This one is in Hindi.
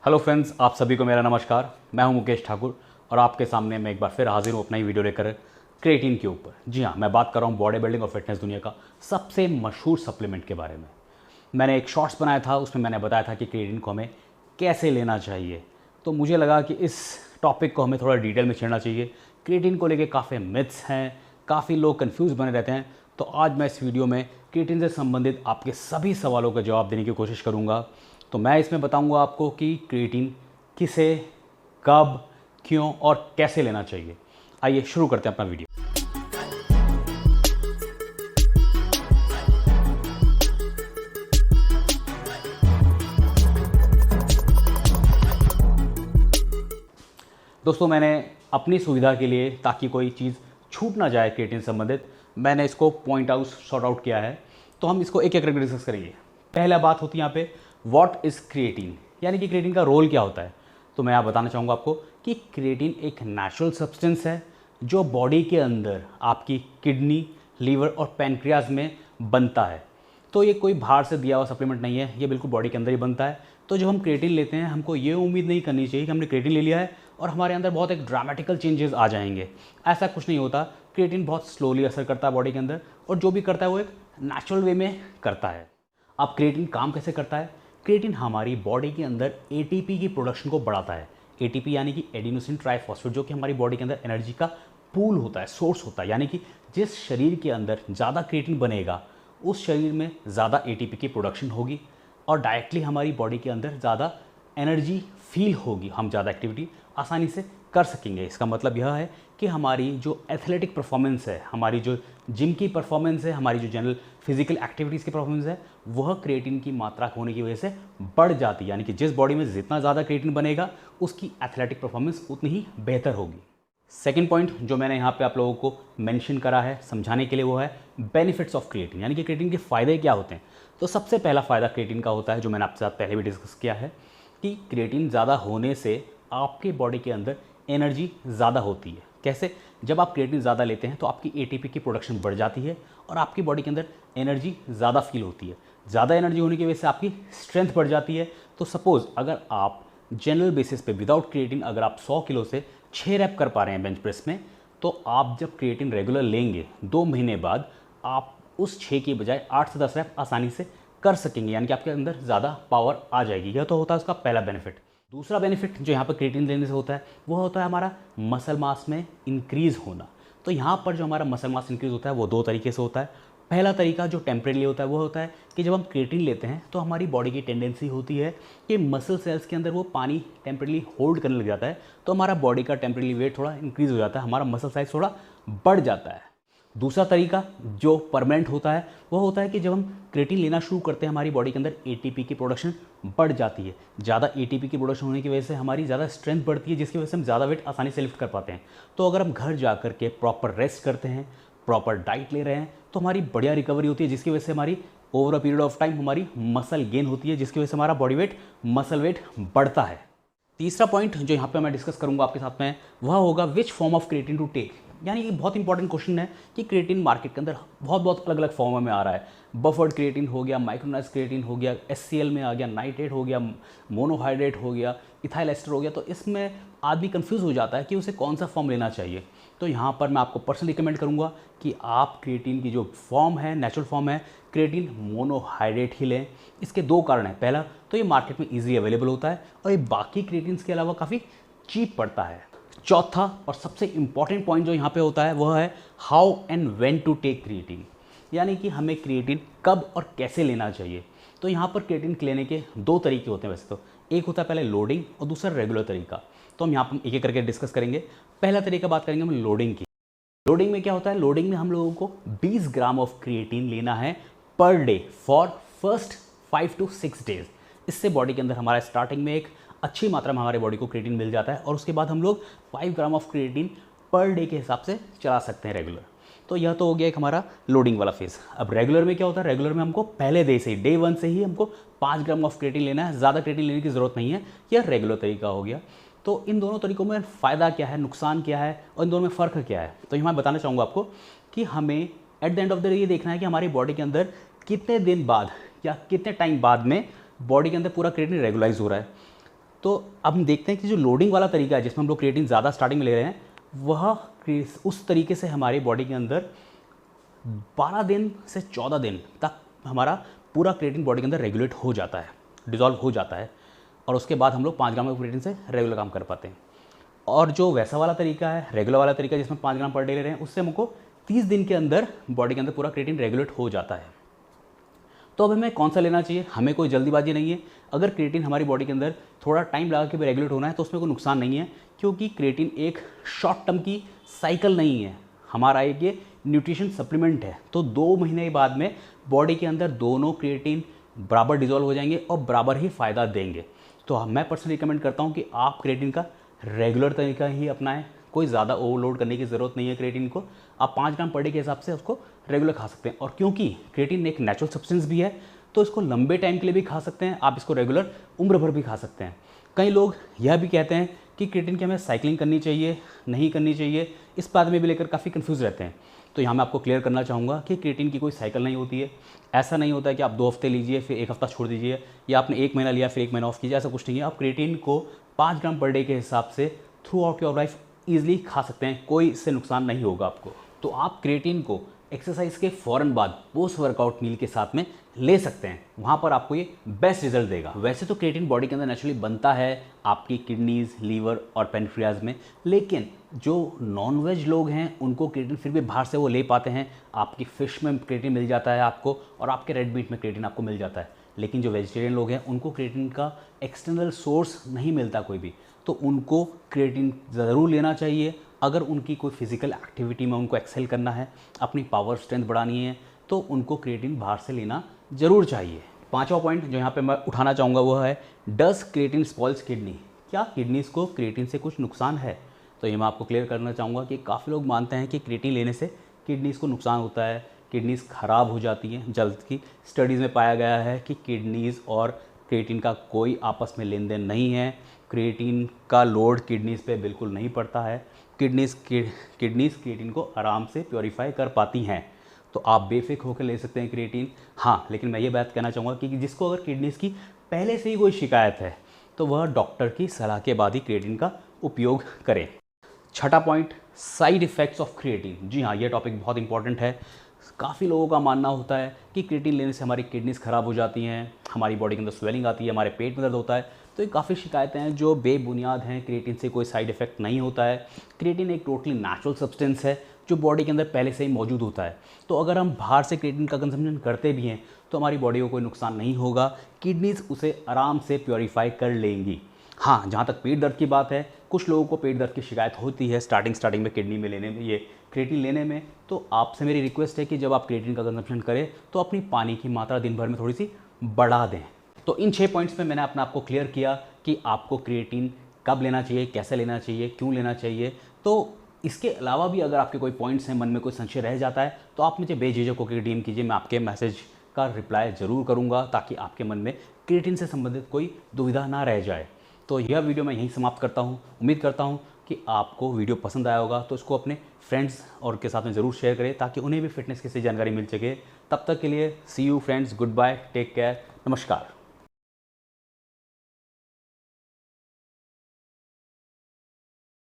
हेलो फ्रेंड्स, आप सभी को मेरा नमस्कार। मैं हूं मुकेश ठाकुर और आपके सामने मैं एक बार फिर हाजिर हूं अपना ही वीडियो लेकर क्रिएटिन के ऊपर। जी हाँ, मैं बात कर रहा हूं बॉडी बिल्डिंग और फिटनेस दुनिया का सबसे मशहूर सप्लीमेंट के बारे में। मैंने एक शॉर्ट्स बनाया था, उसमें मैंने बताया था कि क्रिएटिन को हमें कैसे लेना चाहिए। तो मुझे लगा कि इस टॉपिक को हमें थोड़ा डिटेल में छेड़ना चाहिए। क्रिएटिन को लेकर काफ़ी मिथ्स हैं, काफ़ी लोग कन्फ्यूज़ बने रहते हैं। तो आज मैं इस वीडियो में क्रिएटिन से संबंधित आपके सभी सवालों का जवाब देने की कोशिश करूँगा। तो मैं इसमें बताऊंगा आपको कि क्रिएटिन किसे, कब, क्यों और कैसे लेना चाहिए। आइए शुरू करते हैं अपना वीडियो। दोस्तों, मैंने अपनी सुविधा के लिए, ताकि कोई चीज़ छूट ना जाए क्रिएटिन से संबंधित, मैंने इसको पॉइंट आउट सॉर्ट आउट किया है। तो हम इसको एक एक करके डिस्कस करेंगे। पहला बात होती है यहाँ पे व्हाट इज़ क्रिएटिन, यानी कि क्रिएटिन का रोल क्या होता है। तो मैं यहाँ बताना चाहूँगा आपको कि क्रिएटिन एक नेचुरल सब्सटेंस है जो बॉडी के अंदर आपकी किडनी, लीवर और पैनक्रियाज में बनता है। तो ये कोई बाहर से दिया हुआ सप्लीमेंट नहीं है, ये बिल्कुल बॉडी के अंदर ही बनता है। तो जब हम क्रिएटिन लेते हैं, हमको ये उम्मीद नहीं करनी चाहिए कि हमने क्रिएटिन ले लिया है और हमारे अंदर बहुत एक ड्रामेटिकल चेंजेस आ जाएंगे। ऐसा कुछ नहीं होता। क्रिएटिन बहुत स्लोली असर करता है बॉडी के अंदर, और जो भी करता है वो एक नेचुरल वे में करता है। अब क्रिएटिन काम कैसे करता है? क्रिएटिन हमारी बॉडी के अंदर एटीपी की प्रोडक्शन को बढ़ाता है। एटीपी यानी कि एडिनोसिन ट्राइफॉस्फेट, जो कि हमारी बॉडी के अंदर एनर्जी का पूल होता है, सोर्स होता है। यानी कि जिस शरीर के अंदर ज़्यादा क्रिएटिन बनेगा, उस शरीर में ज़्यादा एटीपी की प्रोडक्शन होगी और डायरेक्टली हमारी बॉडी के अंदर ज़्यादा एनर्जी फील होगी। हम ज़्यादा एक्टिविटी आसानी से कर सकेंगे। इसका मतलब यह है कि हमारी जो एथलेटिक परफॉर्मेंस है, हमारी जो जिम की परफॉर्मेंस है, हमारी जो जनरल फिजिकल एक्टिविटीज़ की परफॉर्मेंस है, वह क्रिएटिन की मात्रा होने की वजह से बढ़ जाती है। यानी कि जिस बॉडी में जितना ज़्यादा क्रिएटिन बनेगा, उसकी एथलेटिक परफॉर्मेंस उतनी ही बेहतर होगी। सेकेंड पॉइंट जो मैंने यहाँ पे आप लोगों को मेंशन करा है समझाने के लिए, वो है बेनिफिट्स ऑफ क्रिएटिन, यानी कि क्रिएटिन के फ़ायदे क्या होते हैं। तो सबसे पहला फ़ायदा क्रिएटिन का होता है, जो मैंने आपके साथ पहले भी डिस्कस किया है, कि क्रिएटिन ज़्यादा होने से आपके बॉडी के अंदर एनर्जी ज़्यादा होती है। कैसे? जब आप क्रिएटिन ज़्यादा लेते हैं तो आपकी एटीपी की प्रोडक्शन बढ़ जाती है और आपकी बॉडी के अंदर एनर्जी ज़्यादा फील होती है। ज़्यादा एनर्जी होने की वजह से आपकी स्ट्रेंथ बढ़ जाती है। तो सपोज़ अगर आप जनरल बेसिस पे विदाउट क्रिएटिन अगर आप 100 किलो से 6 रैप कर पा रहे हैं बेंच प्रेस में, तो आप जब क्रिएटिन रेगुलर लेंगे 2 महीने बाद, आप उस 6 की बजाय 8 से 10 रैप आसानी से कर सकेंगे। यानी कि आपके अंदर ज़्यादा पावर आ जाएगी। यह तो होता है उसका पहला बेनिफिट। दूसरा बेनिफिट जो यहाँ पर क्रिएटिन लेने से होता है, वो होता है हमारा मसल मास में इंक्रीज़ होना। तो यहाँ पर जो हमारा मसल मास इंक्रीज़ होता है वो 2 तरीके से होता है। पहला तरीका जो टेम्परेरी होता है, वो होता है कि जब हम क्रिएटिन लेते हैं तो हमारी बॉडी की टेंडेंसी होती है कि मसल सेल्स के अंदर वो पानी टेम्परेरी होल्ड करने लग जाता है। तो हमारा बॉडी का टेम्परेरी वेट थोड़ा इंक्रीज़ हो जाता है, हमारा मसल साइज थोड़ा बढ़ जाता है। दूसरा तरीका जो परमानेंट होता है, वो होता है कि जब हम क्रिएटिन लेना शुरू करते हैं, हमारी बॉडी के अंदर एटीपी की प्रोडक्शन बढ़ जाती है। ज़्यादा एटीपी की प्रोडक्शन होने की वजह से हमारी ज़्यादा स्ट्रेंथ बढ़ती है, जिसकी वजह से हम ज़्यादा वेट आसानी से लिफ्ट कर पाते हैं। तो अगर हम घर जा कर के प्रॉपर रेस्ट करते हैं, प्रॉपर डाइट ले रहे हैं, तो हमारी बढ़िया रिकवरी होती है, जिसकी वजह से हमारी over a period of time हमारी मसल गेन होती है, जिसकी वजह से हमारा बॉडी वेट, मसल वेट बढ़ता है। तीसरा पॉइंट जो यहाँ पे मैं डिस्कस करूँगा आपके साथ में, वह होगा which form of creatine to take. यानी कि बहुत इंपॉर्टेंट क्वेश्चन है कि क्रिएटिन मार्केट के अंदर बहुत अलग अलग फॉर्म में आ रहा है। बफर्ड क्रिएटिन हो गया, माइक्रोनाइज क्रिएटिन हो गया, एचसीएल में आ गया, नाइट्रेट हो गया, मोनोहाइड्रेट हो गया, इथाइल एस्टर हो गया। तो इसमें आदमी कंफ्यूज हो जाता है कि उसे कौन सा फॉर्म लेना चाहिए। तो यहाँ पर मैं आपको पर्सनली रिकमेंड करूँगा कि आप क्रिएटिन की जो फॉर्म है, नेचुरल फॉर्म है, क्रिएटिन मोनोहाइड्रेट ही लें। इसके 2 कारण हैं। पहला तो ये मार्केट में ईजिली अवेलेबल होता है और ये बाकी क्रिएटिन्स के अलावा काफ़ी चीप पड़ता है। चौथा और सबसे इंपॉर्टेंट पॉइंट जो यहाँ पे होता है, वह है how and when to take creatine, यानी कि हमें क्रिएटिन कब और कैसे लेना चाहिए। तो यहाँ पर क्रिएटिन लेने के 2 तरीके होते हैं वैसे तो। एक होता है पहले लोडिंग और दूसरा रेगुलर तरीका। तो हम यहाँ पर एक एक करके डिस्कस करेंगे। पहला तरीका बात करेंगे हम लोडिंग की। लोडिंग में क्या होता है? लोडिंग में हम लोगों को 20 ग्राम ऑफ क्रिएटिन लेना है per day for first 5 to 6 days. इससे बॉडी के अंदर हमारा स्टार्टिंग में एक अच्छी मात्रा में हमारे बॉडी को क्रिएटिन मिल जाता है और उसके बाद हम लोग 5 gram of creatine per day के हिसाब से चला सकते हैं रेगुलर। तो यह तो हो गया एक हमारा लोडिंग वाला फेज़। अब रेगुलर में क्या होता है? रेगुलर में हमको पहले डे से ही, डे 1 से ही हमको 5 ग्राम ऑफ क्रिएटिन लेना है। ज़्यादा क्रिएटिन लेने की ज़रूरत नहीं है। यह रेगुलर तरीका हो गया। तो इन दोनों तरीकों में फ़ायदा क्या है, नुकसान क्या है और इन दोनों में फ़र्क क्या है? तो मैं बताना चाहूँगा आपको कि हमें at the end of the day ये देखना है कि हमारी बॉडी के अंदर कितने दिन बाद या कितने टाइम बाद में बॉडी के अंदर पूरा क्रिएटिन रेगुलाइज हो रहा है। तो अब हम देखते हैं कि जो लोडिंग वाला तरीका है जिसमें हम लोग क्रिएटिन ज़्यादा स्टार्टिंग में ले रहे हैं, वह उस तरीके से हमारी बॉडी के अंदर 12 दिन से 14 दिन तक हमारा पूरा क्रिएटिन बॉडी के अंदर रेगुलेट हो जाता है, डिज़ोल्व हो जाता है, और उसके बाद हम लोग 5 ग्राम क्रिएटिन से रेगुलर काम कर पाते हैं। और जो वैसा वाला तरीका है, रेगुलर वाला तरीका जिसमें 5 ग्राम पर डे ले रहे हैं, उससे हमको 30 दिन के अंदर बॉडी के अंदर पूरा क्रिएटिन रेगुलेट हो जाता है। तो अब हमें कौन सा लेना चाहिए? हमें कोई जल्दीबाजी नहीं है। अगर क्रिएटिन हमारी बॉडी के अंदर थोड़ा टाइम लगा के भी रेगुलेट होना है तो उसमें कोई नुकसान नहीं है, क्योंकि क्रिएटिन एक शॉर्ट टर्म की साइकिल नहीं है, हमारा एक ये न्यूट्रिशन सप्लीमेंट है। तो 2 महीने के बाद में बॉडी के अंदर दोनों क्रिएटिन बराबर डिजोल्व हो जाएंगे और बराबर ही फ़ायदा देंगे। तो मैं पर्सनली रिकमेंड करता हूँ कि आप क्रिएटिन का रेगुलर तरीका ही अपनाएं, कोई ज़्यादा ओवरलोड करने की ज़रूरत नहीं है क्रिएटिन को। आप 5 ग्राम पर डे के हिसाब से उसको रेगुलर खा सकते हैं। और क्योंकि क्रिएटिन एक नेचुरल सब्सटेंस भी है, तो इसको लंबे टाइम के लिए भी खा सकते हैं, आप इसको रेगुलर उम्र भर भी खा सकते हैं। कई लोग यह भी कहते हैं कि क्रिएटिन की हमें साइकिलिंग करनी चाहिए, नहीं करनी चाहिए, इस बात में भी लेकर काफ़ी कंफ्यूज रहते हैं। तो यहाँ मैं आपको क्लियर करना चाहूँगा कि क्रिएटिन की कोई साइकिल नहीं होती है। ऐसा नहीं होता है कि आप 2 हफ्ते लीजिए फिर 1 हफ्ता छोड़ दीजिए, या आपने 1 महीना लिया फिर 1 महीना ऑफ कीजिए, ऐसा कुछ नहीं है। आप क्रिएटिन को 5 ग्राम पर डे के हिसाब से through out your life easily खा सकते हैं, कोई इससे नुकसान नहीं होगा आपको। तो आप क्रिएटिन को एक्सरसाइज के फ़ौरन बाद पोस्ट वर्कआउट मील के साथ में ले सकते हैं, वहाँ पर आपको ये बेस्ट रिजल्ट देगा। वैसे तो क्रिएटिन बॉडी के अंदर नेचुरली बनता है आपकी किडनीज़, लीवर और पेनक्रियाज में, लेकिन जो नॉन वेज लोग हैं उनको क्रिएटिन फिर भी बाहर से वो ले पाते हैं। आपकी फ़िश में क्रिएटिन मिल जाता है आपको, और आपके रेड मीट में क्रिएटिन आपको मिल जाता है। लेकिन जो वेजिटेरियन लोग हैं उनको क्रिएटिन का एक्सटर्नल सोर्स नहीं मिलता कोई भी, तो उनको क्रिएटिन ज़रूर लेना चाहिए। अगर उनकी कोई फिजिकल एक्टिविटी में उनको एक्सेल करना है, अपनी पावर स्ट्रेंथ बढ़ानी है, तो उनको क्रिएटिन बाहर से लेना ज़रूर चाहिए। 5वां पॉइंट जो यहाँ पे मैं उठाना चाहूँगा वो है, डज क्रिएटिन स्पॉइल्स किडनी? क्या किडनीज़ को क्रिएटिन से कुछ नुकसान है? तो ये मैं आपको क्लियर करना चाहूँगा कि काफ़ी लोग मानते हैं कि क्रिएटिन लेने से किडनीज़ को नुकसान होता है, किडनीज़ ख़राब हो जाती हैं जल्द की। स्टडीज़ में पाया गया है कि किडनीज़ और क्रिएटिन का कोई आपस में लेन देन नहीं है। क्रिएटिन का लोड किडनीज़ पे बिल्कुल नहीं पड़ता है। किडनीज़ क्रिएटिन को आराम से प्योरीफाई कर पाती हैं, तो आप बेफिक्र होकर ले सकते हैं क्रिएटिन। हाँ, लेकिन मैं ये बात कहना चाहूँगा कि जिसको अगर किडनीज़ की पहले से ही कोई शिकायत है तो वह डॉक्टर की सलाह के बाद ही क्रिएटिन का उपयोग करें। 6वां point, side effects of creatine. जी हाँ, ये टॉपिक बहुत इंपॉर्टेंट है। काफ़ी लोगों का मानना होता है कि क्रिएटिन लेने से हमारी किडनीज़ ख़राब हो जाती हैं, हमारी बॉडी के अंदर स्वेलिंग आती है, हमारे पेट में दर्द होता है। तो ये काफ़ी शिकायतें हैं जो बेबुनियाद हैं। क्रिएटिन से कोई साइड इफ़ेक्ट नहीं होता है। क्रिएटिन एक टोटली नेचुरल सब्सटेंस है जो बॉडी के अंदर पहले से ही मौजूद होता है। तो अगर हम बाहर से क्रिएटिन का कंजम्पशन करते भी हैं तो हमारी बॉडी को कोई नुकसान नहीं होगा, किडनीज़ उसे आराम से प्योरीफाई कर लेंगी। हाँ, जहाँ तक पेट दर्द की बात है, कुछ लोगों को पेट दर्द की शिकायत होती है स्टार्टिंग में किडनी में लेने में, ये क्रिएटिन लेने में। तो आपसे मेरी रिक्वेस्ट है कि जब आप क्रिएटिन का कंजम्पशन करें तो अपनी पानी की मात्रा दिन भर में थोड़ी सी बढ़ा दें। तो इन 6 पॉइंट्स में मैंने अपने आपको क्लियर किया कि आपको क्रिएटिन कब लेना चाहिए, कैसे लेना चाहिए, क्यों लेना चाहिए। तो इसके अलावा भी अगर आपके कोई पॉइंट्स हैं, मन में कोई संशय रह जाता है, तो आप मुझे बेझिझक होकर डीएम कीजिए, मैं आपके मैसेज का रिप्लाई ज़रूर करूँगा, ताकि आपके मन में क्रिएटिन से संबंधित कोई दुविधा ना रह जाए। तो यह वीडियो मैं यहीं समाप्त करता हूँ। उम्मीद करता हूँ कि आपको वीडियो पसंद आया होगा, तो इसको अपने फ्रेंड्स और के साथ में ज़रूर शेयर करें, ताकि उन्हें भी फिटनेस की सही जानकारी मिल सके। तब तक के लिए see you friends, good bye, take care, नमस्कार।